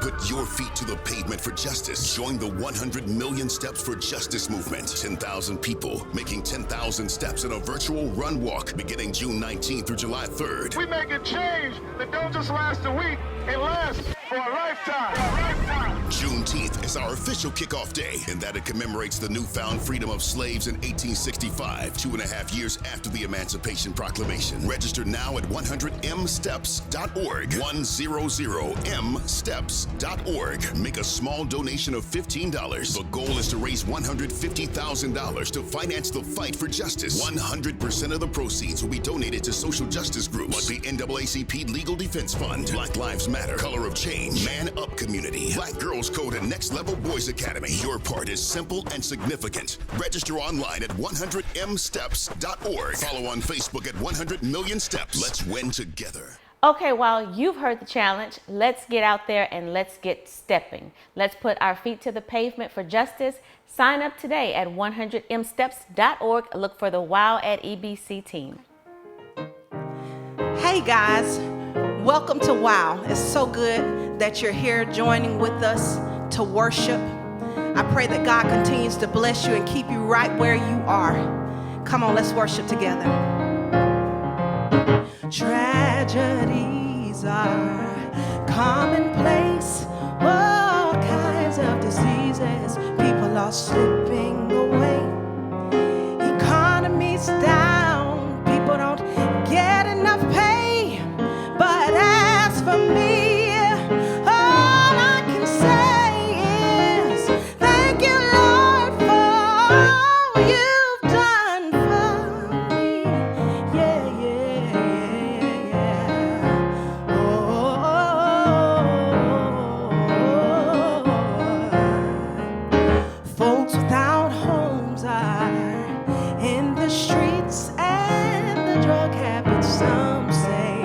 put your feet to the pavement for justice. Join the 100 Million Steps for Justice movement. 10,000 people making 10,000 steps in a virtual run walk beginning June 19th through July 3rd. We make a change that don't just last a week, it lasts for a lifetime. Juneteenth is our official kickoff day in that it commemorates the newfound freedom of slaves in 1865, 2.5 years after the Emancipation Proclamation. Register now at 100msteps.org, 100msteps.org. Make a small donation of $15. The goal is to raise $150,000 to finance the fight for justice. 100% of the proceeds will be donated to social justice groups like the NAACP Legal Defense Fund, Black Lives Matter, Color of Change, Man Up Community, Black Girls Code, and Next Level Boys Academy. Your part is simple and significant. Register online at 100msteps.org. Follow on Facebook at 100 Million Steps. Let's win together. Okay, well, you've heard the challenge. Let's get out there and let's get stepping. Let's put our feet to the pavement for justice. Sign up today at 100msteps.org. Look for the WOW at EBC team. Hey guys, welcome to WOW. It's so good that you're here joining with us to worship. I pray that God continues to bless you and keep you right where you are. Come on, let's worship together. Tragedies are commonplace. All kinds of diseases. People are slipping away. Economy's down. People don't get enough pay. But as for me, all I can say is thank you, Lord, for all you've done for me. Yeah, yeah, yeah. Oh, folks without homes are in the streets, and the drug habits, some say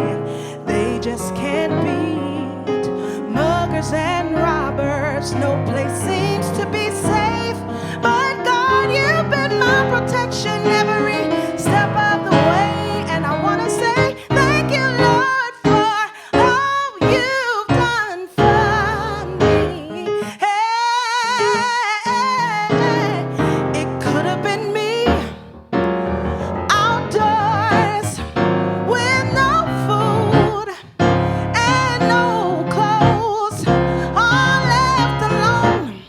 they just can't beat. Muggers and robbers, no place seems to be safe. But God, you've been my protection every step of the way. And I want to say thank you, Lord, for all you've done for me. Hey, it could have been me outdoors with no food and no clothes, all left alone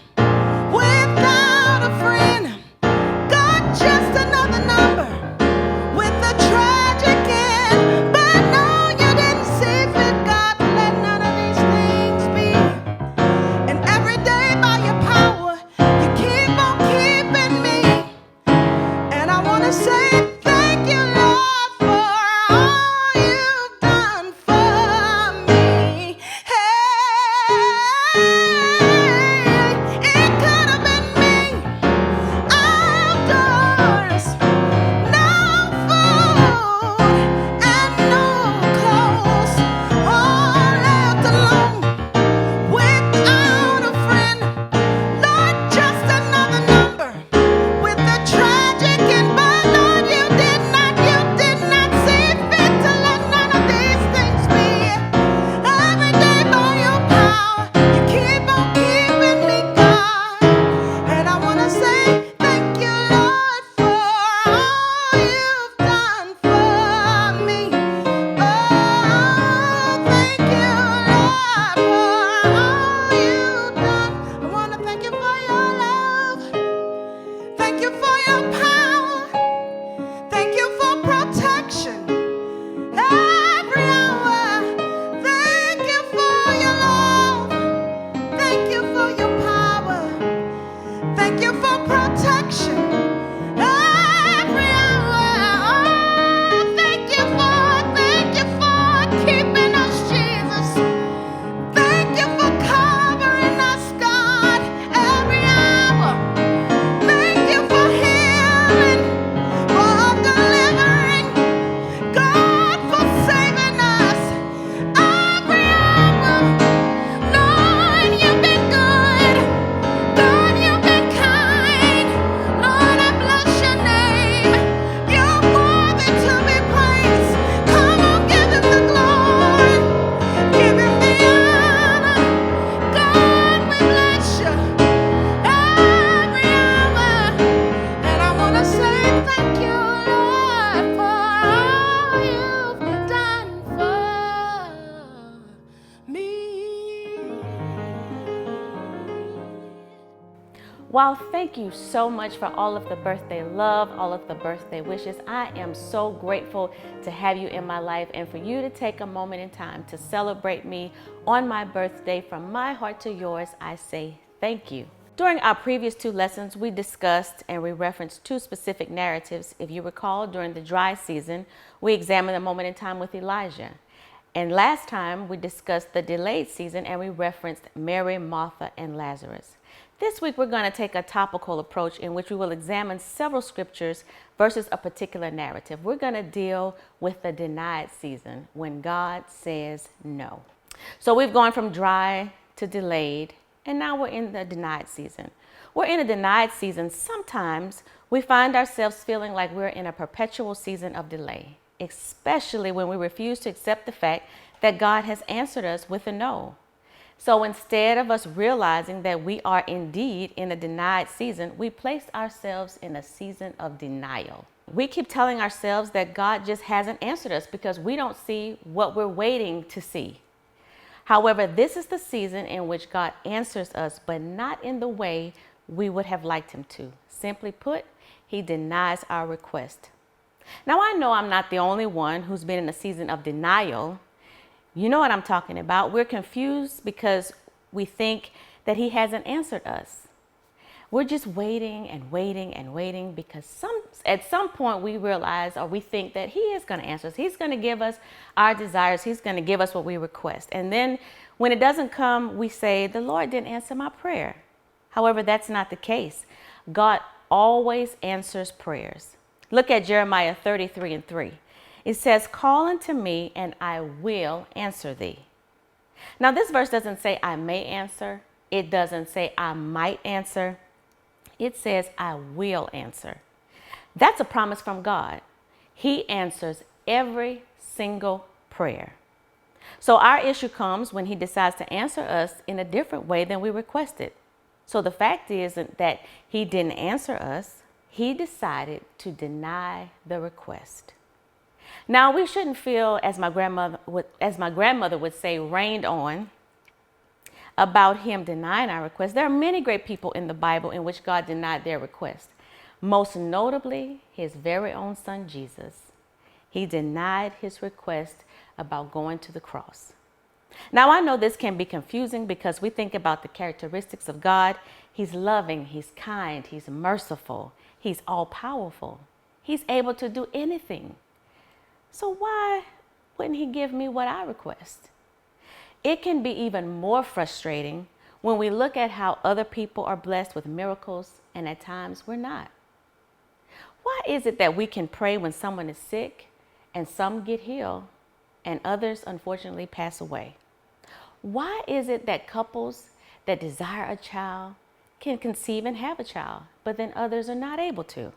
While thank you so much for all of the birthday love, all of the birthday wishes, I am so grateful to have you in my life and for you to take a moment in time to celebrate me on my birthday. From my heart to yours, I say thank you. During our previous 2 lessons, we discussed and we referenced 2 specific narratives. If you recall, during the dry season, we examined a moment in time with Elijah. And last time, we discussed the delayed season and we referenced Mary, Martha, and Lazarus. This week, we're going to take a topical approach in which we will examine several scriptures versus a particular narrative. We're going to deal with the denied season when God says no. So we've gone from dry to delayed, and now we're in the denied season. We're in a denied season. Sometimes we find ourselves feeling like we're in a perpetual season of delay, especially when we refuse to accept the fact that God has answered us with a no. So instead of us realizing that we are indeed in a denied season, we place ourselves in a season of denial. We keep telling ourselves that God just hasn't answered us because we don't see what we're waiting to see. However, this is the season in which God answers us, but not in the way we would have liked him to. Simply put, he denies our request. Now, I know I'm not the only one who's been in a season of denial. You know what I'm talking about. We're confused because we think that he hasn't answered us. We're just waiting and waiting and waiting because at some point we realize or we think that he is going to answer us. He's going to give us our desires. He's going to give us what we request. And then when it doesn't come, we say, the Lord didn't answer my prayer. However, that's not the case. God always answers prayers. Look at Jeremiah 33:3. It says, call unto me and I will answer thee. Now, this verse doesn't say I may answer. It doesn't say I might answer. It says I will answer. That's a promise from God. He answers every single prayer. So our issue comes when he decides to answer us in a different way than we requested. So the fact isn't that he didn't answer us. He decided to deny the request. Now, we shouldn't feel, as my grandmother would say, rained on about him denying our request. There are many great people in the Bible in which God denied their request. Most notably, his very own son, Jesus. He denied his request about going to the cross. Now, I know this can be confusing because we think about the characteristics of God. He's loving, he's kind, he's merciful, he's all-powerful. He's able to do anything. So why wouldn't he give me what I request? It can be even more frustrating when we look at how other people are blessed with miracles and at times we're not. Why is it that we can pray when someone is sick and some get healed and others unfortunately pass away? Why is it that couples that desire a child can conceive and have a child, but then others are not able to?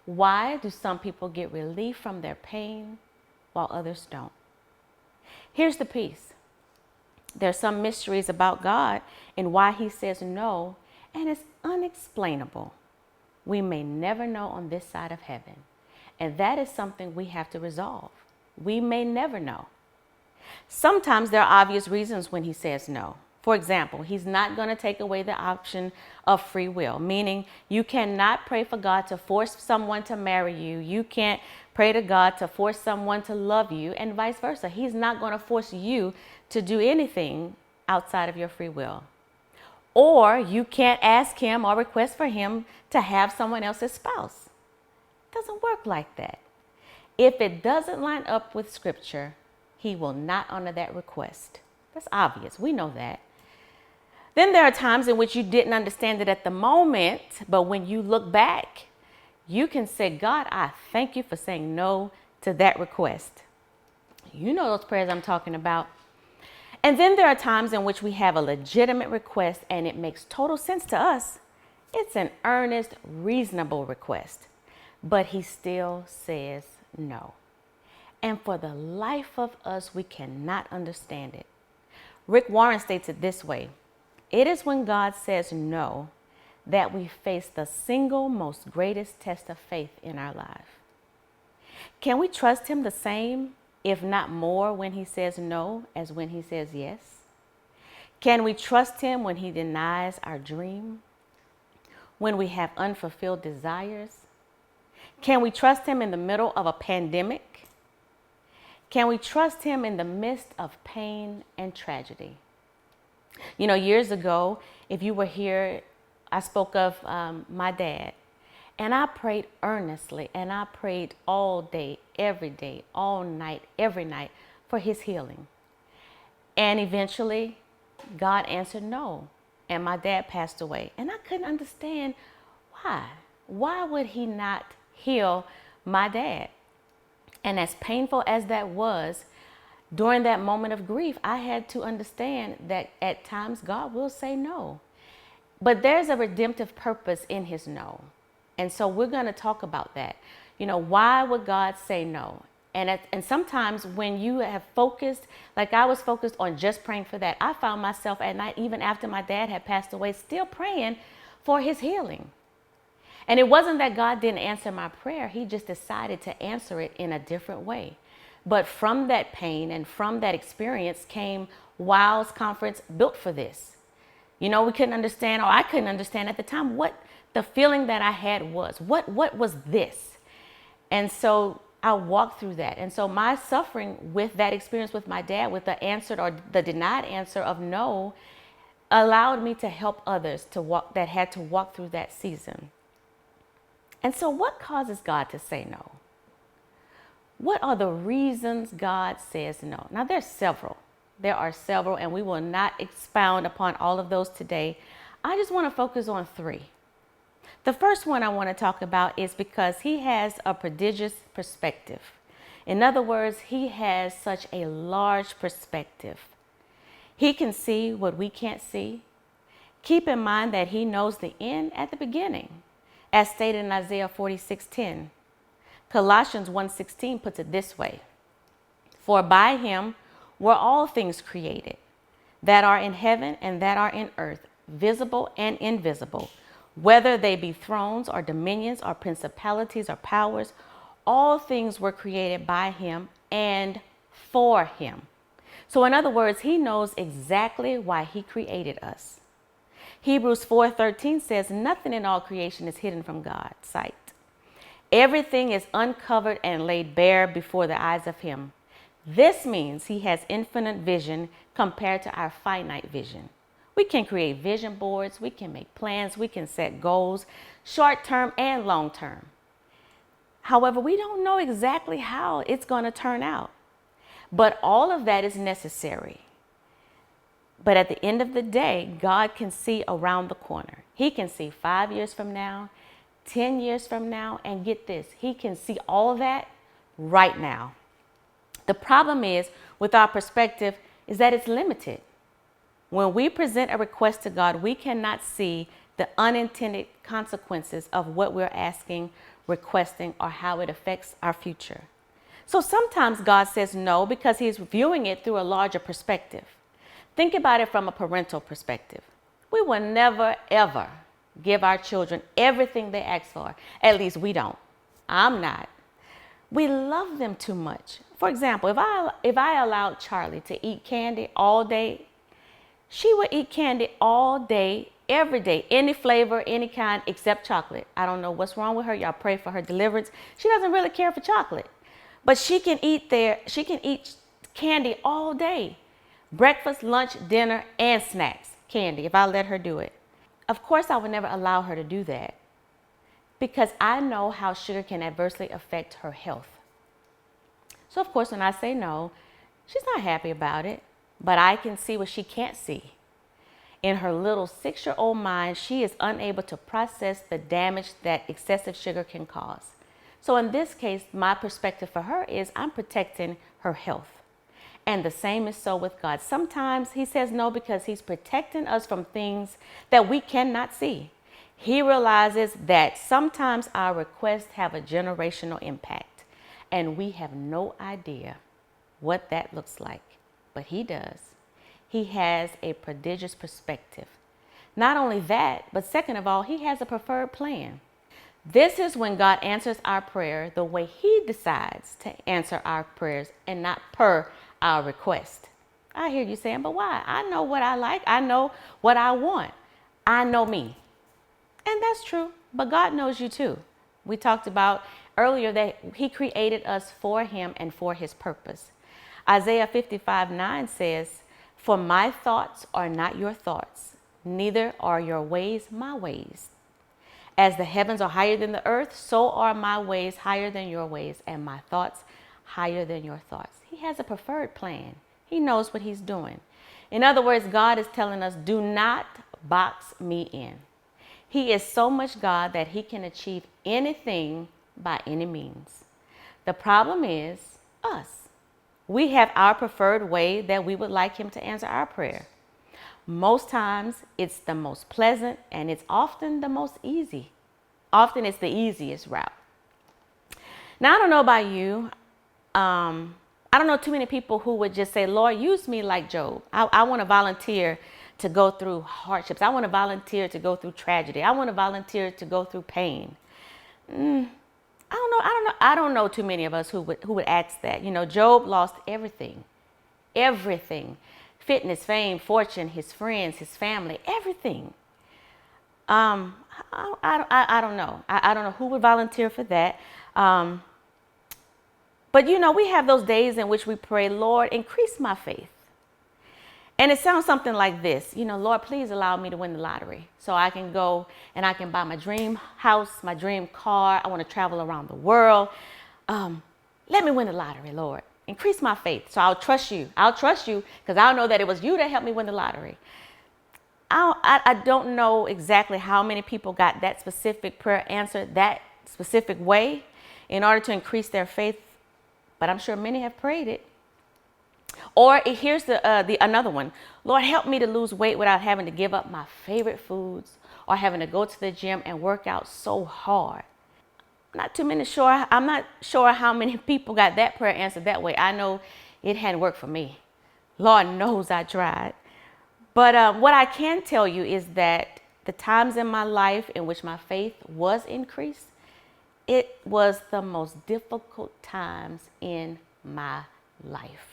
Why do some people get relief from their pain while others don't? Here's the piece. There's some mysteries about God and why he says no, and it's unexplainable. We may never know on this side of heaven, and that is something we have to resolve. We may never know. Sometimes there are obvious reasons when he says no. For example, he's not going to take away the option of free will, meaning you cannot pray for God to force someone to marry you. You can't pray to God to force someone to love you, and vice versa. He's not going to force you to do anything outside of your free will. Or you can't ask him or request for him to have someone else's spouse. It doesn't work like that. If it doesn't line up with Scripture, he will not honor that request. That's obvious. We know that. Then there are times in which you didn't understand it at the moment, but when you look back, you can say, God, I thank you for saying no to that request. You know those prayers I'm talking about. And then there are times in which we have a legitimate request and it makes total sense to us. It's an earnest, reasonable request, but he still says no. And for the life of us, we cannot understand it. Rick Warren states it this way: it is when God says no that we face the single most greatest test of faith in our life. Can we trust him the same, if not more, when he says no as when he says yes? Can we trust him when he denies our dream? when we have unfulfilled desires? Can we trust him in the middle of a pandemic? Can we trust him in the midst of pain and tragedy? You know, years ago, if you were here, I spoke of my dad. And I prayed earnestly, and I prayed all day, all night, every night for his healing. And eventually, God answered no. And my dad passed away. And I couldn't understand why. Why would he not heal my dad? And as painful as that was, during that moment of grief, I had to understand that at times God will say no. But there's a redemptive purpose in his no. And so we're going to talk about that. You know, why would God say no? And sometimes when you have focused, like I was focused on just praying for that, I found myself at night, even after my dad had passed away, still praying for his healing. And it wasn't that God didn't answer my prayer. He just decided to answer it in a different way. But from that pain and from that experience came WOW's conference built for this. You know, we couldn't understand, or I couldn't understand at the time, what the feeling that I had was. What was this? And so I walked through that. And so my suffering with that experience with my dad, with the answered or the denied answer of no, allowed me to help others that had to walk through that season. And so what causes God to say no? What are the reasons God says no? Now, there's several. There are several, and we will not expound upon all of those today. I just want to focus on three. The first one I want to talk about is because he has a prodigious perspective. In other words, he has such a large perspective. He can see what we can't see. Keep in mind that he knows the end at the beginning, as stated in Isaiah 46:10. Colossians 1:16 puts it this way: For by him were all things created, that are in heaven and that are in earth, visible and invisible, whether they be thrones or dominions or principalities or powers. All things were created by him and for him. So in other words, he knows exactly why he created us. Hebrews 4:13 says, nothing in all creation is hidden from God's sight. Everything is uncovered and laid bare before the eyes of him. This means he has infinite vision compared to our finite vision. We can create vision boards, we can make plans, we can set goals, short-term and long-term. However, we don't know exactly how it's going to turn out. But all of that is necessary. But at the end of the day, God can see around the corner. He can see 5 years from now, 10 years from now, and get this, he can see all that right now. The problem is with our perspective is that it's limited. When we present a request to God, we cannot see the unintended consequences of what we're asking, requesting, or how it affects our future. So sometimes God says no because he's viewing it through a larger perspective. Think about it from a parental perspective. We will never, ever give our children everything they ask for. At least we don't. I'm not. We love them too much. For example, if I allowed Charlie to eat candy all day, she would eat candy all day, every day, any flavor, any kind, except chocolate. I don't know what's wrong with her. Y'all pray for her deliverance. She doesn't really care for chocolate, but she can eat candy all day. Breakfast, lunch, dinner, and snacks, candy, if I let her do it. Of course, I would never allow her to do that because I know how sugar can adversely affect her health. So, of course, when I say no, she's not happy about it, but I can see what she can't see. In her little 6-year-old mind, she is unable to process the damage that excessive sugar can cause. So in this case, my perspective for her is I'm protecting her health. And the same is so with God. Sometimes he says no because he's protecting us from things that we cannot see. He realizes that sometimes our requests have a generational impact, and we have no idea what that looks like, but he does. He has a prodigious perspective. Not only that, but second of all, he has a preferred plan. This is when God answers our prayer the way he decides to answer our prayers and not per our request. I hear you saying, but why? I know what I like. I know what I want. I know me. And that's true, but God knows you too. We talked about earlier that he created us for him and for his purpose. Isaiah 55:9 says, "For my thoughts are not your thoughts, neither are your ways my ways. As the heavens are higher than the earth, so are my ways higher than your ways, and my thoughts higher than your thoughts." He has a preferred plan. He knows what he's doing. In other words, God is telling us, do not box me in. He is so much God that he can achieve anything by any means. The problem is us. We have our preferred way that we would like him to answer our prayer. Most times it's the most pleasant, and it's often the most easy. Often it's the easiest route. Now, I don't know about you. I don't know too many people who would just say, Lord, use me like Job. I want to volunteer to go through hardships. I want to volunteer to go through tragedy. I want to volunteer to go through pain. I don't know too many of us who would ask that. You know, Job lost everything. Fitness, fame, fortune, his friends, his family, everything. I don't know. I don't know who would volunteer for that. But, you know, we have those days in which we pray, Lord, increase my faith. And it sounds something like this. You know, Lord, please allow me to win the lottery so I can go and I can buy my dream house, my dream car. I want to travel around the world. Let me win the lottery, Lord. Increase my faith. So I'll trust you. I'll trust you because I'll know that it was you that helped me win the lottery. I don't know exactly how many people got that specific prayer answered that specific way in order to increase their faith, but I'm sure many have prayed it. Or here's the another one. Lord, help me to lose weight without having to give up my favorite foods or having to go to the gym and work out so hard. I'm not sure how many people got that prayer answered that way. I know it hadn't worked for me. Lord knows I tried. But what I can tell you is that the times in my life in which my faith was increased, it was the most difficult times in my life.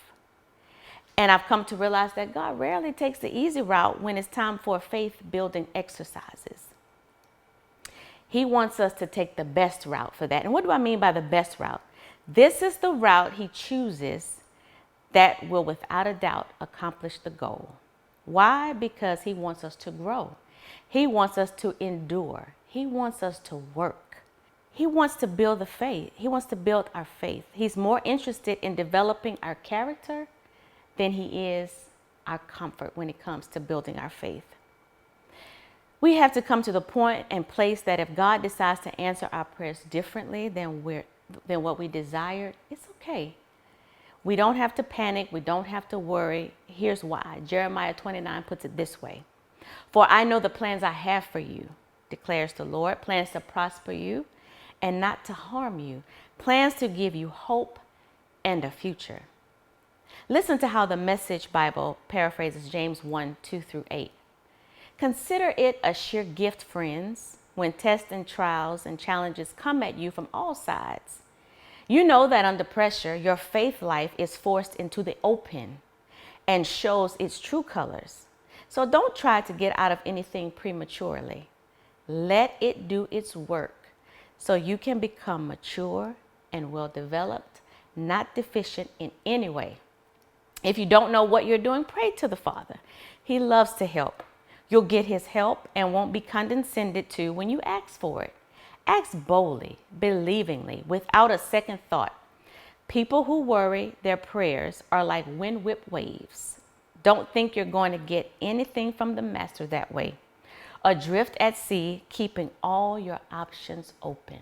And I've come to realize that God rarely takes the easy route when it's time for faith building exercises. He wants us to take the best route for that. And what do I mean by the best route? This is the route he chooses that will without a doubt accomplish the goal. Why? Because he wants us to grow. He wants us to endure. He wants us to work. He wants to build the faith. He wants to build our faith. He's more interested in developing our character than he is our comfort when it comes to building our faith. We have to come to the point and place that if God decides to answer our prayers differently than what we desired, it's okay. We don't have to panic. We don't have to worry. Here's why. Jeremiah 29 puts it this way. For I know the plans I have for you, declares the Lord, plans to prosper you and not to harm you, plans to give you hope and a future. Listen to how the Message Bible paraphrases James 1:2-8. Consider it a sheer gift, friends, when tests and trials and challenges come at you from all sides. You know that under pressure, your faith life is forced into the open and shows its true colors. So don't try to get out of anything prematurely. Let it do its work so you can become mature and well-developed, not deficient in any way. If you don't know what you're doing, pray to the Father. He loves to help. You'll get his help and won't be condescended to when you ask for it. Ask boldly, believingly, without a second thought. People who worry their prayers are like wind-whipped waves. Don't think you're going to get anything from the Master that way. Adrift at sea, keeping all your options open.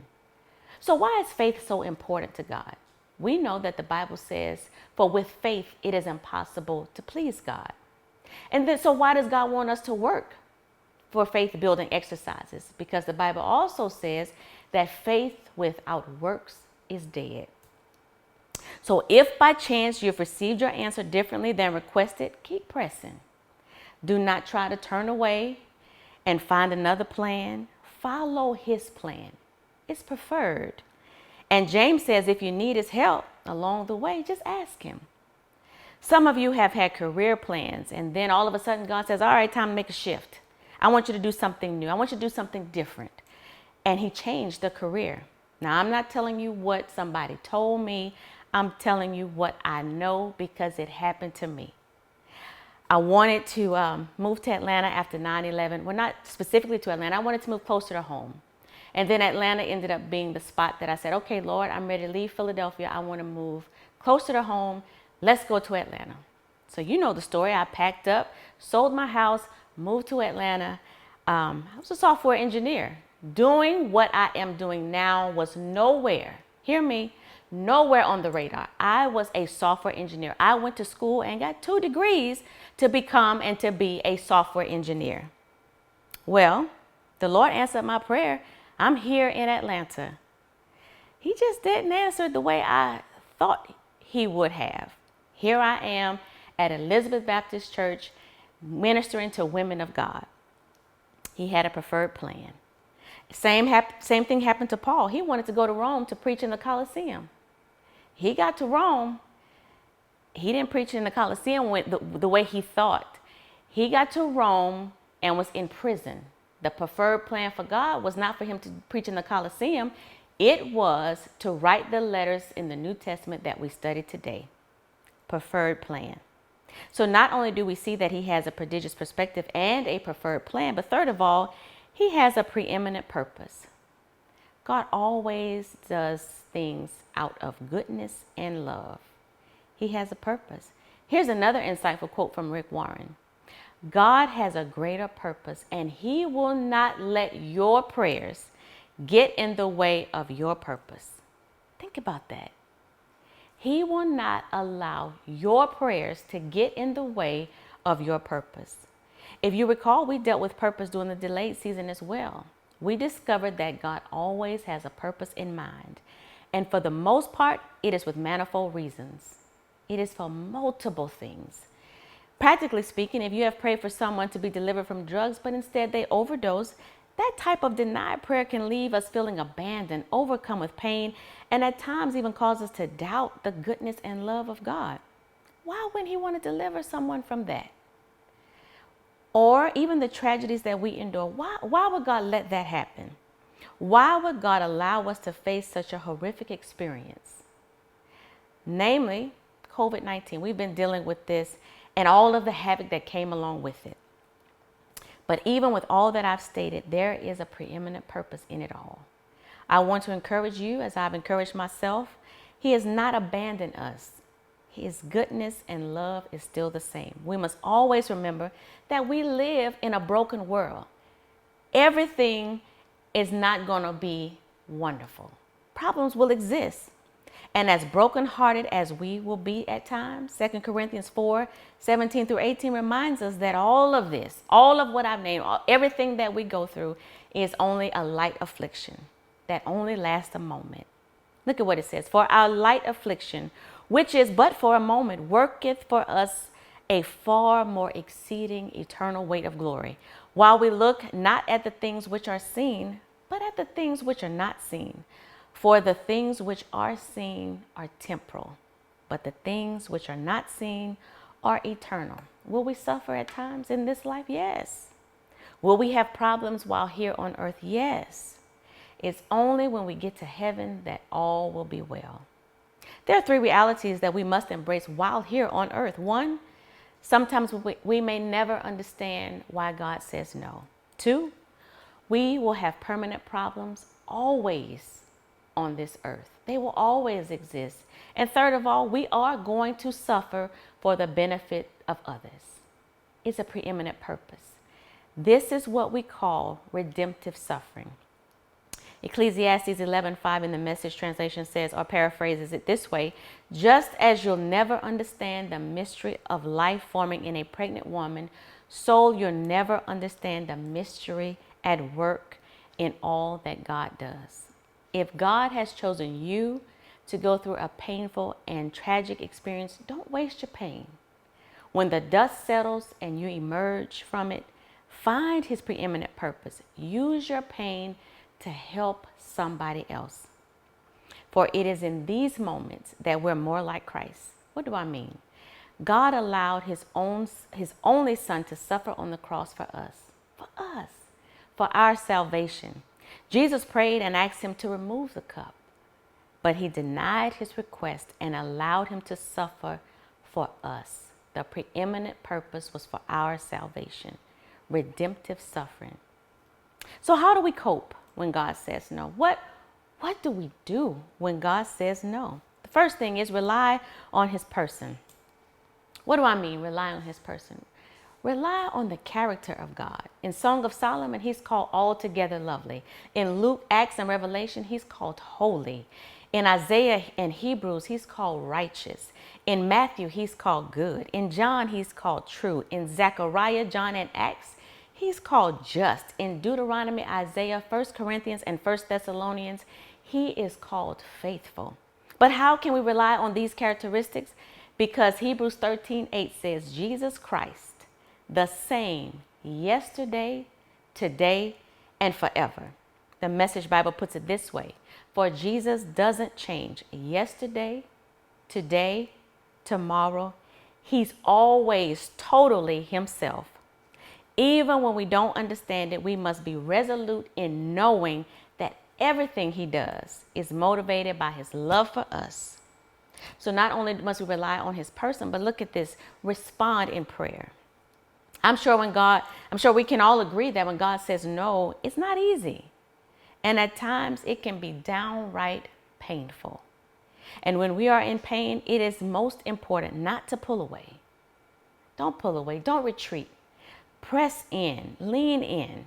So why is faith so important to God? We know that the Bible says, for with faith it is impossible to please God. And then, so why does God want us to work for faith building exercises? Because the Bible also says that faith without works is dead. So if by chance you've received your answer differently than requested, keep pressing. Do not try to turn away and find another plan. Follow his plan. It's preferred. And James says if you need his help along the way, just ask him. Some of you have had career plans, and then all of a sudden God says, all right, time to make a shift. I want you to do something new. I want you to do something different. And he changed the career. Now, I'm not telling you what somebody told me. I'm telling you what I know because it happened to me. I wanted to move to Atlanta after 9/11. Well, not specifically to Atlanta. I wanted to move closer to home. And then Atlanta ended up being the spot that I said, okay, Lord, I'm ready to leave Philadelphia. I want to move closer to home. Let's go to Atlanta. So you know the story. I packed up, sold my house, moved to Atlanta. I was a software engineer. Doing what I am doing now was nowhere, hear me, nowhere on the radar. I was a software engineer. I went to school and got 2 degrees to become and to be a software engineer. Well, the Lord answered my prayer. I'm here in Atlanta. He just didn't answer the way I thought he would have. Here I am at Elizabeth Baptist Church ministering to women of God. He had a preferred plan. Same thing happened to Paul. He wanted to go to Rome to preach in the Colosseum. He got to Rome. He didn't preach in the Colosseum the way he thought. He got to Rome and was in prison. The preferred plan for God was not for him to preach in the Colosseum. It was to write the letters in the New Testament that we study today. Preferred plan. So not only do we see that he has a prodigious perspective and a preferred plan, but third of all, he has a preeminent purpose. God always does things out of goodness and love. He has a purpose. Here's another insightful quote from Rick Warren. God has a greater purpose, and he will not let your prayers get in the way of your purpose. Think about that. He will not allow your prayers to get in the way of your purpose. If you recall, we dealt with purpose during the delayed season as well. We discovered that God always has a purpose in mind. And for the most part, it is with manifold reasons. It is for multiple things. Practically speaking, if you have prayed for someone to be delivered from drugs, but instead they overdose, that type of denied prayer can leave us feeling abandoned, overcome with pain, and at times even cause us to doubt the goodness and love of God. Why wouldn't he want to deliver someone from that? Or even the tragedies that we endure. Why would God let that happen? Why would God allow us to face such a horrific experience? Namely, COVID-19. We've been dealing with this and all of the havoc that came along with it. But even with all that I've stated, there is a preeminent purpose in it all. I want to encourage you, as I've encouraged myself, he has not abandoned us. His goodness and love is still the same. We must always remember that we live in a broken world. Everything is not going to be wonderful. Problems will exist. And as brokenhearted as we will be at times, 2 Corinthians 4:17-18 reminds us that all of this, all of what I've named, everything that we go through is only a light affliction that only lasts a moment. Look at what it says. For our light affliction, which is but for a moment, worketh for us a far more exceeding eternal weight of glory, while we look not at the things which are seen, but at the things which are not seen. For the things which are seen are temporal, but the things which are not seen are eternal. Will we suffer at times in this life? Yes. Will we have problems while here on earth? Yes. It's only when we get to heaven that all will be well. There are 3 realities that we must embrace while here on earth. 1, sometimes we may never understand why God says no. 2, we will have permanent problems always on this earth. They will always exist. And third of all, we are going to suffer for the benefit of others. It's a preeminent purpose. This is what we call redemptive suffering. Ecclesiastes 11:5 in the Message translation says, or paraphrases it this way: just as you'll never understand the mystery of life forming in a pregnant woman, so you'll never understand the mystery at work in all that God does. If God has chosen you to go through a painful and tragic experience, don't waste your pain. When the dust settles and you emerge from it, find his preeminent purpose. Use your pain to help somebody else. For it is in these moments that we're more like Christ. What do I mean? God allowed his only son to suffer on the cross for us. for us, for our salvation. Jesus prayed and asked him to remove the cup, but he denied his request and allowed him to suffer for us. The preeminent purpose was for our salvation, redemptive suffering. So how do we cope when God says no? What do we do when God says no? The first thing is rely on his person. What do I mean, rely on his person? Rely on the character of God. In Song of Solomon, he's called altogether lovely. In Luke, Acts, and Revelation, he's called holy. In Isaiah and Hebrews, he's called righteous. In Matthew, he's called good. In John, he's called true. In Zechariah, John, and Acts, he's called just. In Deuteronomy, Isaiah, 1 Corinthians, and 1 Thessalonians, he is called faithful. But how can we rely on these characteristics? Because Hebrews 13:8 says, Jesus Christ, the same yesterday, today, and forever. The Message Bible puts it this way: for Jesus doesn't change yesterday, today, tomorrow. He's always totally himself. Even when we don't understand it, we must be resolute in knowing that everything he does is motivated by his love for us. So not only must we rely on his person, but look at this, respond in prayer. I'm sure we can all agree that when God says no, it's not easy. And at times it can be downright painful. And when we are in pain, it is most important not to pull away. Don't pull away. Don't retreat. Press in. Lean in.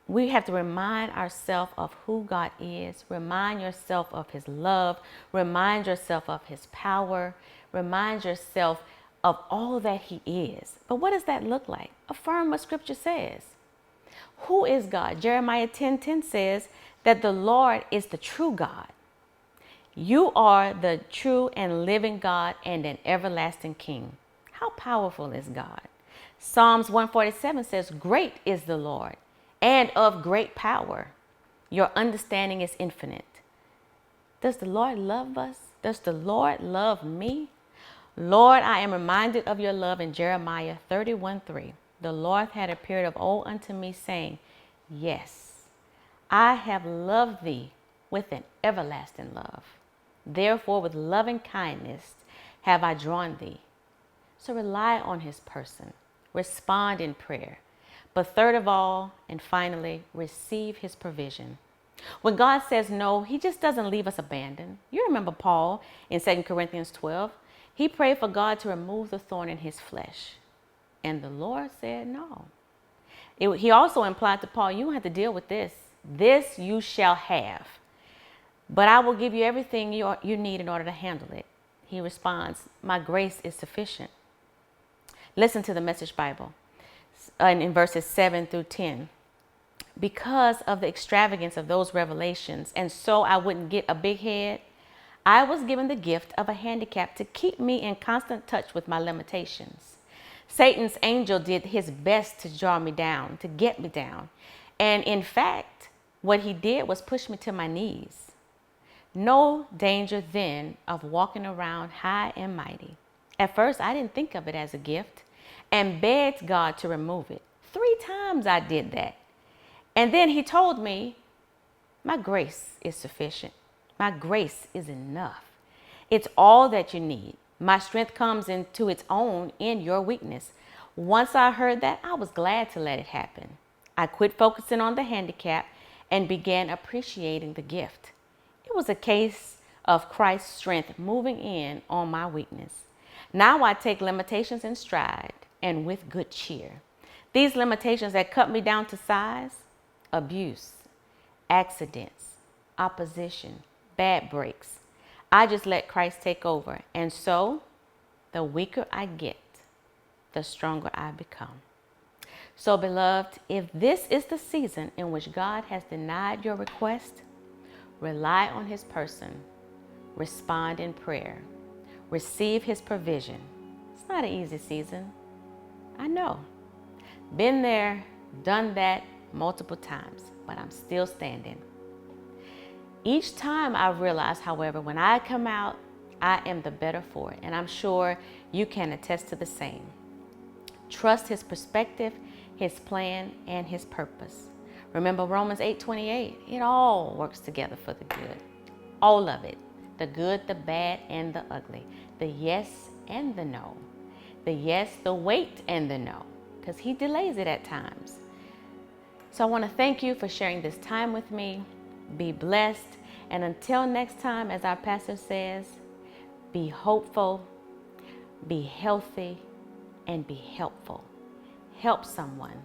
We have to remind ourselves of who God is. Remind yourself of his love. Remind yourself of his power. Remind yourself of all that he is. But what does that look like? Affirm what Scripture says. Who is God? Jeremiah 10:10 says that the Lord is the true God. You are the true and living God and an everlasting King. How powerful is God? Psalms 147 says, great is the Lord and of great power. Your understanding is infinite. Does the Lord love us? Does the Lord love me? Lord, I am reminded of your love in Jeremiah 31:3. The Lord had appeared of old unto me, saying, yes, I have loved thee with an everlasting love. Therefore, with loving kindness have I drawn thee. So rely on his person. Respond in prayer. But third of all, and finally, receive his provision. When God says no, he just doesn't leave us abandoned. You remember Paul in 2 Corinthians 12. He prayed for God to remove the thorn in his flesh. And the Lord said no. He also implied to Paul, you don't have to deal with this. This you shall have. But I will give you everything you need in order to handle it. He responds, my grace is sufficient. Listen to the Message Bible in verses 7-10. Because of the extravagance of those revelations, and so I wouldn't get a big head, I was given the gift of a handicap to keep me in constant touch with my limitations. Satan's angel did his best to draw me down, to get me down. And in fact, what he did was push me to my knees. No danger then of walking around high and mighty. At first, I didn't think of it as a gift and begged God to remove it. 3 times I did that. And then he told me, my grace is sufficient. My grace is enough. It's all that you need. My strength comes into its own in your weakness. Once I heard that, I was glad to let it happen. I quit focusing on the handicap and began appreciating the gift. It was a case of Christ's strength moving in on my weakness. Now I take limitations in stride and with good cheer. These limitations that cut me down to size, abuse, accidents, opposition, bad breaks, I just let Christ take over. And so the weaker I get, the stronger I become. So beloved, if this is the season in which God has denied your request, rely on his person. Respond in prayer. Receive his provision. It's not an easy season. I know. Been there, done that multiple times, but I'm still standing. Each time I realize, however, when I come out, I am the better for it. And I'm sure you can attest to the same. Trust his perspective, His plan, and His purpose. Remember Romans 8:28, it all works together for the good. All of it, the good, the bad, and the ugly, the yes and the no, the yes, the wait, and the no, because He delays it at times. So I want to thank you for sharing this time with me. Be blessed. And until next time, as our pastor says, be hopeful, be healthy, and be helpful. Help someone.